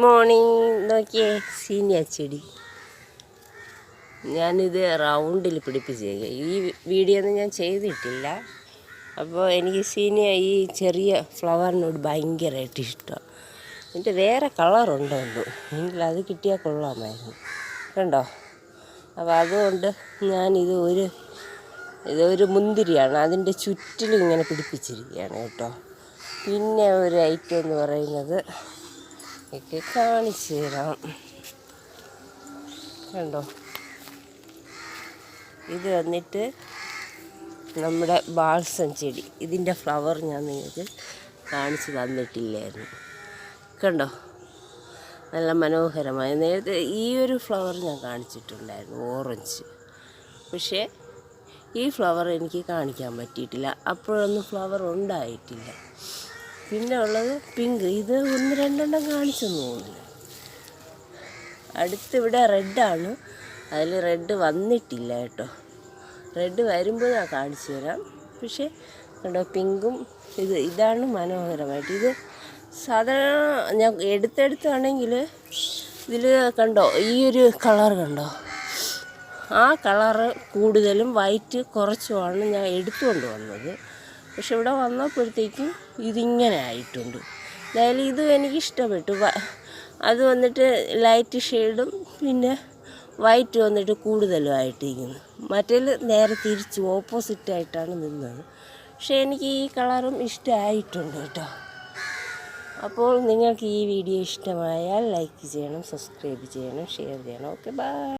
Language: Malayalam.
മോർണിംഗ്. നോക്കിയേ സീനിയ ചെടി. ഞാനിത് റൗണ്ടിൽ പിടിപ്പിച്ചേക്കുക. ഈ വീഡിയോ ഒന്നും ഞാൻ ചെയ്തിട്ടില്ല. അപ്പോൾ എനിക്ക് സീനിയ ഈ ചെറിയ ഫ്ലവറിനോട് ഭയങ്കരമായിട്ട് ഇഷ്ടമാണ്. എന്നിട്ട് വേറെ കളറുണ്ടോ എങ്കിൽ അത് കിട്ടിയാൽ കൊള്ളാമായിരുന്നു. കണ്ടോ? അപ്പോൾ അതുകൊണ്ട് ഇതൊരു മുന്തിരിയാണ്, അതിൻ്റെ ചുറ്റിലും ഇങ്ങനെ പിടിപ്പിച്ചിരിക്കുകയാണ് കേട്ടോ. പിന്നെ ഒരു ഐറ്റം എന്ന് പറയുന്നത് ഒക്കെ കാണിച്ചു തരാം. കണ്ടോ? ഇത് വന്നിട്ട് നമ്മുടെ ബാൾസം ചെടി. ഇതിൻ്റെ ഫ്ലവർ ഞാൻ നിങ്ങൾക്ക് കാണിച്ച് തന്നിട്ടില്ലായിരുന്നു. കണ്ടോ? നല്ല മനോഹരമായ. നേരത്തെ ഈ ഒരു ഫ്ലവർ ഞാൻ കാണിച്ചിട്ടുണ്ടായിരുന്നു, ഓറഞ്ച്. പക്ഷേ ഈ ഫ്ലവർ എനിക്ക് കാണിക്കാൻ പറ്റിയിട്ടില്ല, അപ്പോഴൊന്നും ഫ്ലവർ ഉണ്ടായിട്ടില്ല. പിന്നെ ഉള്ളത് പിങ്ക്. ഇത് 1-2 കാണിച്ചെന്ന് തോന്നുന്നു. അടുത്തിവിടെ റെഡാണ്, അതിൽ റെഡ് വന്നിട്ടില്ല കേട്ടോ. റെഡ് വരുമ്പോൾ ഞാൻ കാണിച്ചു തരാം. പക്ഷേ കണ്ടോ, പിങ്കും ഇതാണ് മനോഹരമായിട്ട്. ഇത് സാധാരണ ഞാൻ എടുത്താണെങ്കിൽ ഇതിൽ കണ്ടോ, ഈ ഒരു കളർ കണ്ടോ, ആ കളറ് കൂടുതലും വൈറ്റ് കുറച്ചുമാണ് ഞാൻ എടുത്തുകൊണ്ട് വന്നത്. പക്ഷെ ഇവിടെ വന്നപ്പോഴത്തേക്കും ഇതിങ്ങനെ ആയിട്ടുണ്ട്. എന്തായാലും ഇത് എനിക്കിഷ്ടപ്പെട്ടു. അത് വന്നിട്ട് ലൈറ്റ് ഷെയ്ഡും പിന്നെ വൈറ്റ് വന്നിട്ട് കൂടുതലും ആയിട്ടിരിക്കുന്നു. മറ്റേൽ നേരെ തിരിച്ച് ഓപ്പോസിറ്റായിട്ടാണ് നിന്നത്. പക്ഷേ എനിക്ക് ഈ കളറും ഇഷ്ടമായിട്ടുണ്ട് കേട്ടോ. അപ്പോൾ നിങ്ങൾക്ക് ഈ വീഡിയോ ഇഷ്ടമായാൽ ലൈക്ക് ചെയ്യണം, സബ്സ്ക്രൈബ് ചെയ്യണം, ഷെയർ ചെയ്യണം. Okay, by.